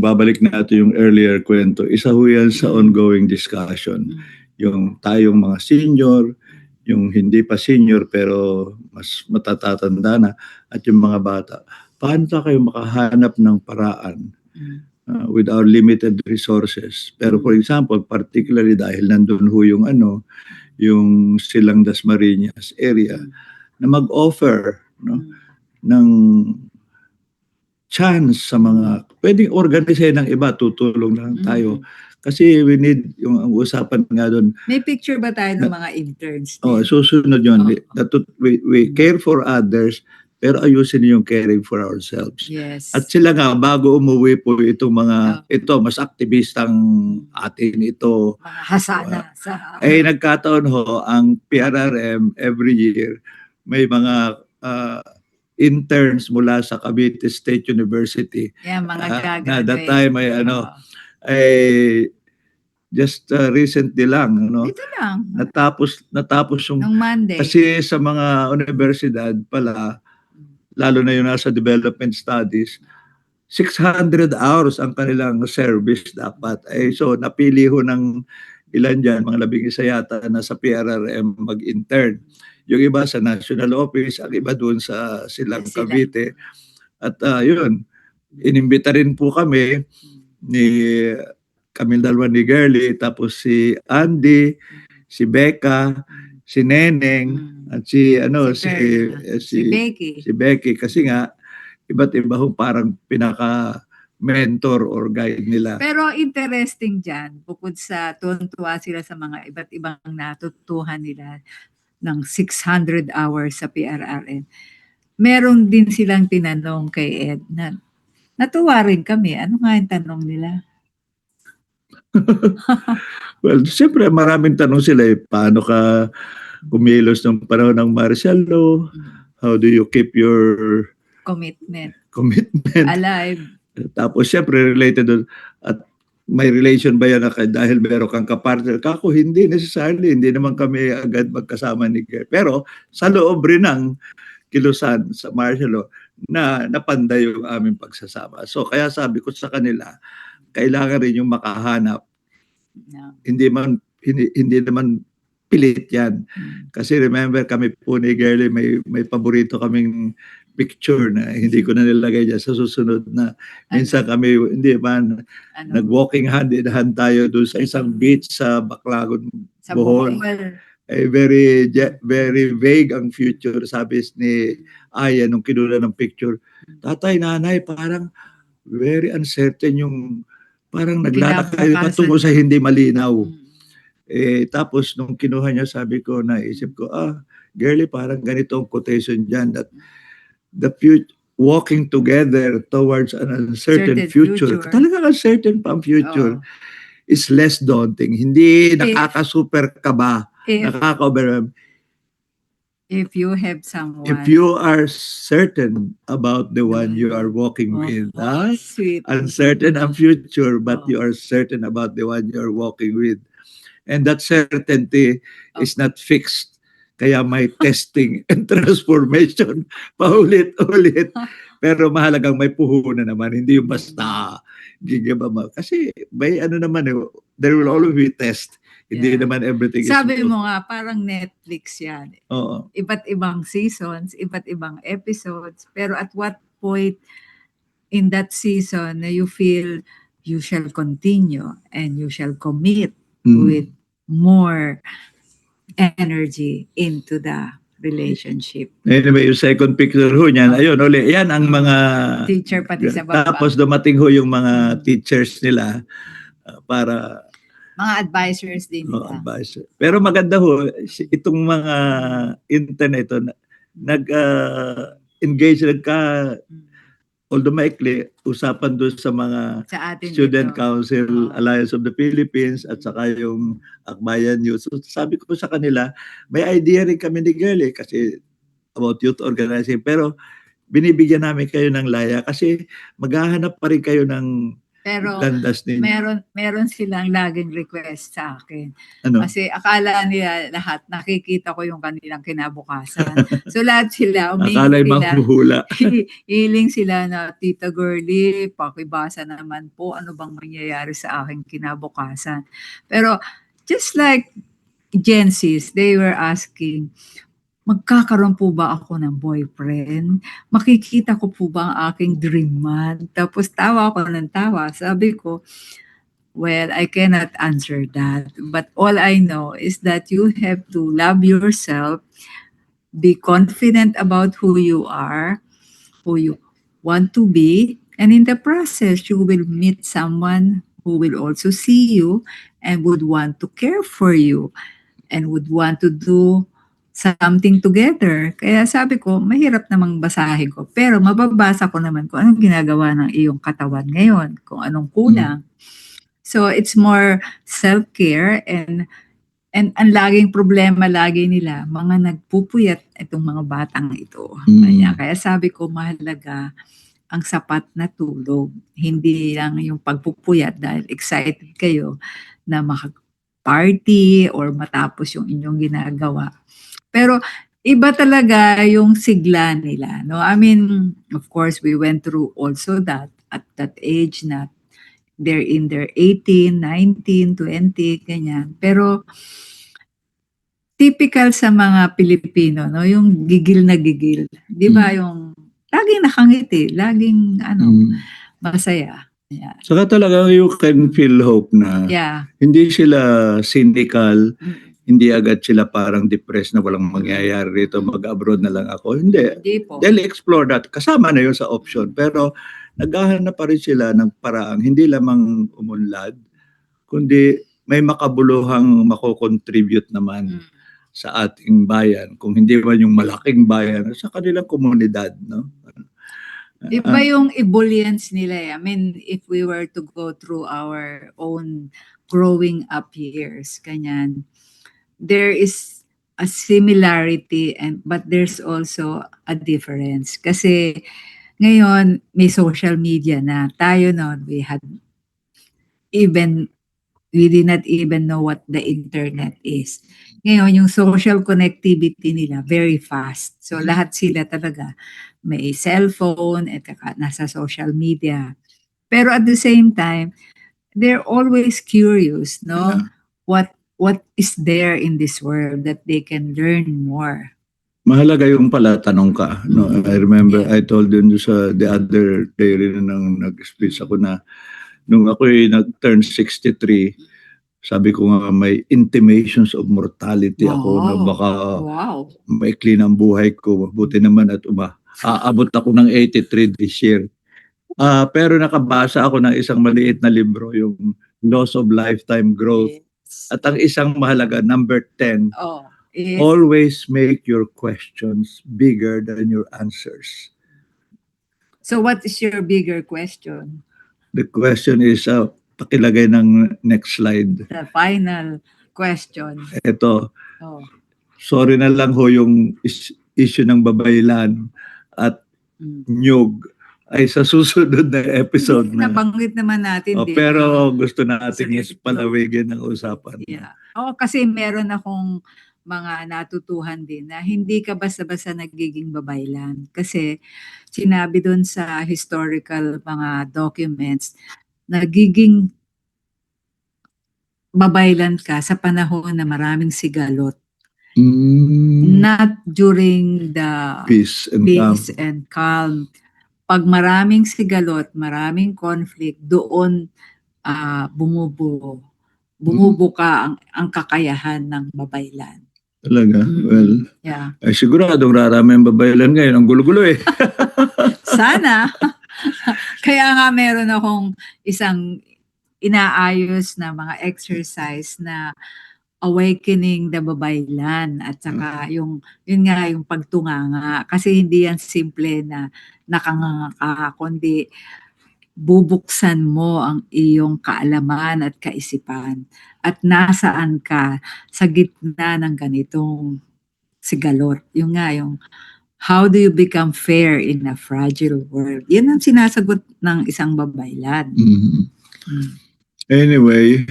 babalik natin yung earlier kwento, isa ho yan sa ongoing discussion. Yung tayong mga senior, yung hindi pa senior pero mas matatatanda na, at yung mga bata. Paano kayo makahanap ng paraan with our limited resources? Pero for example, particularly dahil nandun ho yung Silang Dasmariñas area, na mag-offer, no, ng chance sa mga pwedeng organize ng iba, tutulong lang tayo. Kasi we need, yung ang usapan nga doon. May picture ba tayo ng mga interns? Susunod yun. We care for others, pero ayusin yung caring for ourselves. Yes. At sila nga, bago umuwi po itong mga, ito, mas aktivistang atin ito. Mga hasana. Nagkataon ho, ang PRRM every year, may mga interns mula sa Cavite State University. Yeah, mga gagraduate. Na that time just recently lang, Ito lang. natapos yung Nung Monday. kasi sa mga universidad pala, lalo na yung nasa development studies, 600 hours ang kanilang service dapat. So napili ho ng ilan dyan, mga 11 yata na sa PRRM mag-intern. Yung iba sa National Office, ang iba doon sa Silang Cavite. At yun, inimbita rin po kami ni Camille Dalwan ni Girly, tapos si Andy, si Becca, si Neneng, at si Becky. Si Becky, kasi nga iba't iba ho parang pinaka mentor or guide nila. Pero interesting dyan, bukod sa tuwan-tuwa sila sa mga iba't ibang natutuhan nila ng 600 hours sa PRRM, meron din silang tinanong kay Ed na natuwa rin kami. Ano nga yung tanong nila? Well, siyempre maraming tanong sila paano ka kumilos ng panahon ng martial law? How do you keep your commitment alive? Tapos siyempre related doon, at may relation ba yan dahil meron kang kapartner? Kako, hindi necessarily. Hindi naman kami agad magkasama ni Gert. Pero sa loob rin ng kilusan sa martial law na napanday yung aming pagsasama. So kaya sabi ko sa kanila, kailangan rin yung makahanap. Hindi naman pilit yan. Kasi remember, kami po ni Girly, may paborito kaming picture na hindi ko na nilagay dyan sa susunod na minsan kami, hindi ba, nag-walking hand in hand tayo doon sa isang beach sa Baclagon, Bohol. Very vague ang future, sabi ni Aya nung kinula ng picture. Tatay, nanay, parang very uncertain yung, parang naglalakay patungo sa hindi malinaw. Tapos nung kinuha niya, sabi ko, naisip ko, Girly, parang ganito ang quotation dyan, that the future, walking together towards an uncertain future. Talagang uncertain pa ang future. Is less daunting. Hindi nakaka-super kaba. Nakaka-overwhelm. If you have someone. If you are certain about the one you are walking with. Sweet. Uncertain ang future, but you are certain about the one you are walking with. And that certainty is not fixed. Kaya may testing and transformation paulit-ulit. Pero mahalagang may puhunan naman. Hindi yung basta gigaba. Kasi may naman, there will always be test. Hindi naman everything Sabi mo nga, parang Netflix yan. Oo. Iba't ibang seasons, iba't ibang episodes. Pero at what point in that season na you feel you shall continue and you shall commit with more energy into the relationship. Anyway, yung second picture ho niyan, ayun, uli, yan ang mga teacher pati sa baba. Tapos dumating ho yung mga teachers nila para mga advisors din nila. Advisor. Pero maganda ho, itong mga internet nag-engage, although maikli, usapan doon sa mga Sa atin Student ito. Council Oo. Alliance of the Philippines at saka yung Akbayan Youth. So sabi ko sa kanila, may idea rin kami ni Girl kasi about youth organizing. Pero binibigyan namin kayo ng laya kasi maghahanap pa rin kayo ng Pero landas ninyo. meron silang laging request sa akin. Ano? Kasi akala nila lahat nakikita ko yung kanilang kinabukasan. So lahat sila Akala'y humingi sila, manghuhula. hiling sila na, Tita Girlie, pakibasa naman po ano bang mangyayari sa aking kinabukasan. Pero just like Gen Zs, they were asking, magkakaroon po ba ako ng boyfriend? Makikita ko po ba ang aking dream man? Tapos tawa ako ng tawa. Sabi ko, well, I cannot answer that. But all I know is that you have to love yourself, be confident about who you are, who you want to be, and in the process, you will meet someone who will also see you and would want to care for you and would want to do something together. Kaya sabi ko, mahirap namang basahin ko. Pero mababasa ko naman kung anong ginagawa ng iyong katawan ngayon, kung anong kulang. So it's more self-care and ang laging problema lagi nila, mga nagpupuyat itong mga batang ito. Kaya sabi ko, mahalaga ang sapat na tulog. Hindi lang yung pagpupuyat dahil excited kayo na makapag-party or matapos yung inyong ginagawa. Pero iba talaga yung sigla nila, no? I mean, of course, we went through also that at that age na they're in their 18, 19, 20, ganyan. Pero typical sa mga Pilipino, no, yung gigil na gigil. 'Di ba yung laging nakangiti, laging masaya. Yeah. Saka talaga you can feel hope na Yeah. hindi sila cynical, Mm. hindi agad sila parang depressed na walang mangyayari rito, mag-abroad na lang ako. Hindi. Hindi po. They'll explore that. Kasama na yun sa option. Pero naghahanap pa rin sila ng paraang hindi lamang umunlad, kundi may makabuluhang makokontribute naman sa ating bayan. Kung hindi man yung malaking bayan, sa kanilang komunidad. No? Iba yung ebullience nila eh. I mean, if we were to go through our own growing up years, kanyan, there is a similarity but there's also a difference. Kasi ngayon, may social media na. Tayo noon, we did not even know what the internet is. Ngayon, yung social connectivity nila, very fast. So, lahat sila talaga may cellphone at nasa social media. Pero at the same time, they're always curious, no? Yeah. What is there in this world that they can learn more? Mahalaga yung pala tanong ka. No? I remember Yeah. I told you sa the other day rin nang nag-speech ako na nung ako'y nag-turn 63, sabi ko nga may intimations of mortality ako na baka maikli ng buhay ko. Buti naman at aabot ako ng 83 this year. Pero nakabasa ako ng isang maliit na libro, yung Laws of Lifetime Growth. Yes. At ang isang mahalaga, number 10, Yes. always make your questions bigger than your answers. So what is your bigger question? The question is, pakilagay ng next slide. The final question. Ito, sorry na lang ho yung issue ng babaylan at nyug ay sa susunod na episode na. Nabanggit naman natin. Pero gusto natin mas palawigin ang usapan. Yeah. Kasi meron akong mga natutuhan din na hindi ka basta-basta nagiging babaylan. Kasi sinabi doon sa historical mga documents, nagiging babaylan ka sa panahon na maraming sigalot. Not during the peace and calm. Pag maraming sigalot, maraming conflict, doon bumubuka ang kakayahan ng babaylan. Talaga? Well, yeah. Ay siguradong rarami ang babaylan ngayon. Ang gulo-gulo eh. Sana. Kaya nga meron akong isang inaayos na mga exercise na awakening the babaylan at saka yun nga yung pagtunganga kasi hindi yan simple na nakanganga ka kundi bubuksan mo ang iyong kaalaman at kaisipan at nasaan ka sa gitna ng ganitong sigalot. Yung nga, yung how do you become fair in a fragile world? Yan ang sinasagot ng isang babaylan. Mhm. Mm. Anyway,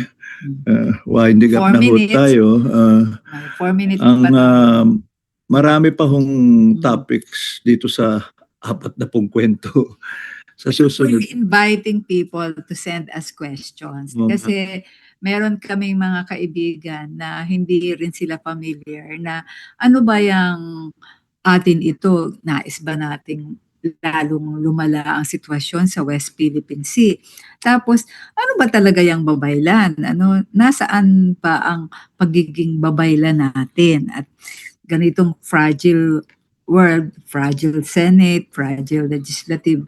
winding up 4 na ho minutes. tayo. May 4 minutes Ang pa tayo. marami pa hong topics dito sa 40 kwento sa susunod. We're inviting people to send us questions Oo nga. kasi meron kaming mga kaibigan na hindi rin sila familiar na ano ba yung atin ito, nais ba nating lalong lumala ang sitwasyon sa West Philippine Sea. Tapos, ano ba talaga yung babaylan? Ano, nasaan pa ang pagiging babaylan natin? At ganitong fragile world, fragile Senate, fragile legislative,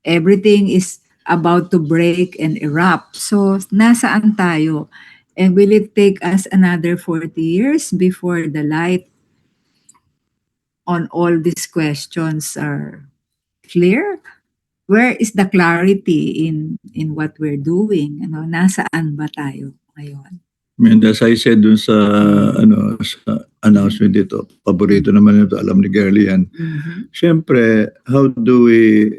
everything is about to break and erupt. So, nasaan tayo? And will it take us another 40 years before the light on all these questions are clear? Where is the clarity in what we're doing? Ano, nasaan ba tayo ngayon? And as I said dun sa sa announcement dito, paborito naman ito, alam ni Girlie yan. Mhm. Siyempre, how do we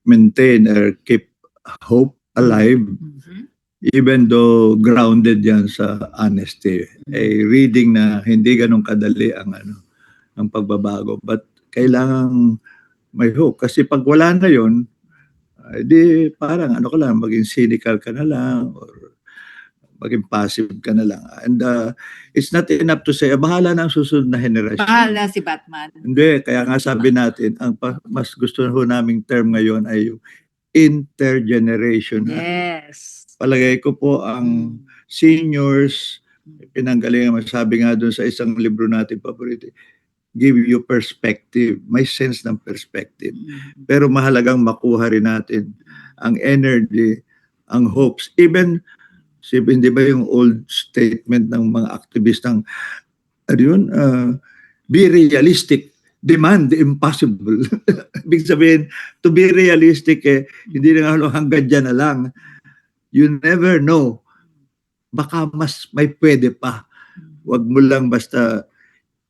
maintain or keep hope alive Mhm. even though grounded yan sa honesty? A reading na hindi ganun kadali ang pagbabago. But kailangang may hope. Kasi pag wala na yun, di parang ka lang, maging cynical ka na lang or maging passive ka na lang. And it's not enough to say, bahala na ang susunod na henerasyon. Bahala si Batman. Hindi, kaya nga sabi natin, ang mas gusto ho naming term ngayon ay yung intergenerational. Yes. Palagay ko po ang seniors, pinanggalingan, masabi nga doon sa isang libro natin paborito, give you perspective. May sense ng perspective. Pero mahalagang makuha rin natin ang energy, ang hopes. Even, di ba yung old statement ng mga aktivistang, be realistic, demand the impossible. Ibig sabihin, to be realistic, hindi na hanggang dyan na lang. You never know. Baka mas may pwede pa. Huwag mo lang basta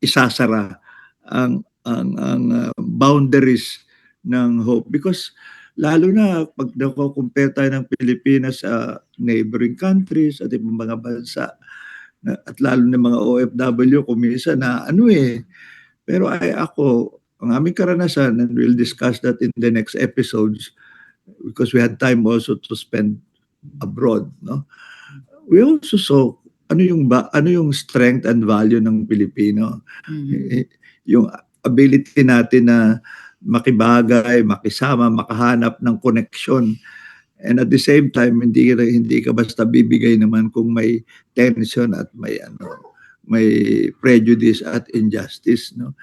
isasara ang boundaries ng hope. Because lalo na pag nako-compare tayo ng Pilipinas sa neighboring countries at ibang mga bansa, at lalo na mga OFW, kung minsan pero ako, ang aming karanasan, and we'll discuss that in the next episodes, because we had time also to spend abroad, no? We also saw ano yung strength and value ng Pilipino. Yung ability natin na makibagay, makisama, makahanap ng connection. And at the same time, hindi ka basta bibigay naman kung may tension at may prejudice at injustice, no?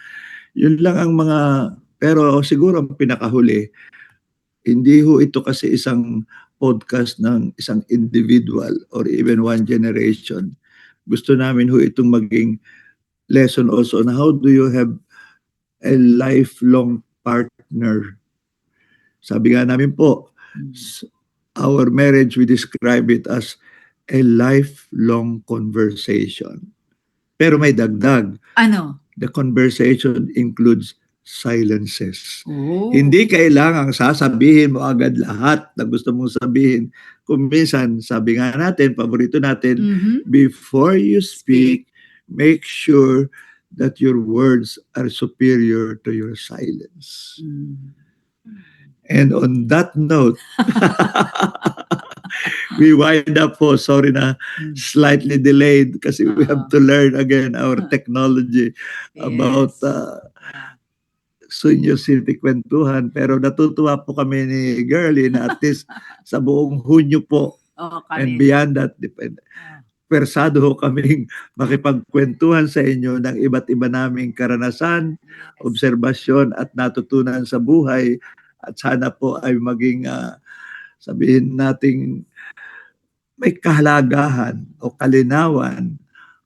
Yun lang ang pero siguro ang pinakahuli, hindi ho ito kasi isang podcast ng isang individual or even one generation. Gusto namin ho itong maging lesson also on how do you have a lifelong partner. Sabi nga namin po, our marriage, we describe it as a lifelong conversation. Pero may dagdag. Ano? The conversation includes silences. Oh. Hindi kailangang sasabihin mo agad lahat na gusto mong sabihin. Kung minsan, sabi nga natin, paborito natin, before you speak, make sure that your words are superior to your silence. And on that note, we wind up po. Sorry na slightly delayed kasi we have to learn again our technology about Senior City Kwentuhan. Pero natutuwa po kami ni Girlie na at least sa buong Hunyo po and beyond that, persado ho kaming makipagkwentuhan sa inyo ng iba't iba naming karanasan, obserbasyon at natutunan sa buhay. At sana po ay maging, sabihin nating may kahalagahan o kalinawan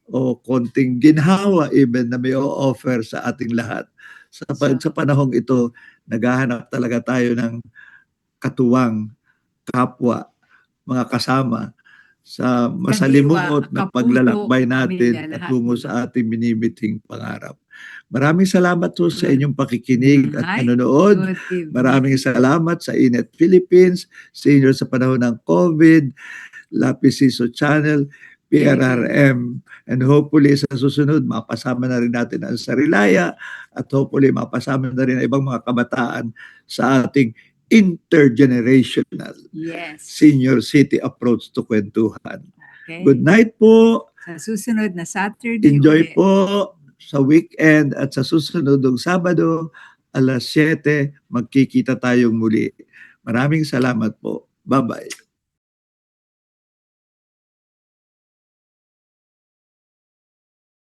o konting ginhawa even na may o-offer sa ating lahat. Sa panahong ito, naghahanap talaga tayo ng katuwang, kapwa, mga kasama sa masalimuot na paglalakbay natin patungo sa ating binibithing pangarap. Maraming salamat po sa inyong pakikinig at panonood. Maraming salamat sa Inet Philippines, senior sa panahon ng COVID, Lapisiso Channel, PRRM, and hopefully sa susunod mapasama na rin natin ang Sarilaya at hopefully mapasama na rin ang ibang mga kabataan sa ating intergenerational senior city approach to kwentuhan. Okay. Good night po. Sa susunod na Saturday. Enjoy po sa weekend at sa susunod ng Sabado, alas 7, magkikita tayong muli. Maraming salamat po. Bye-bye.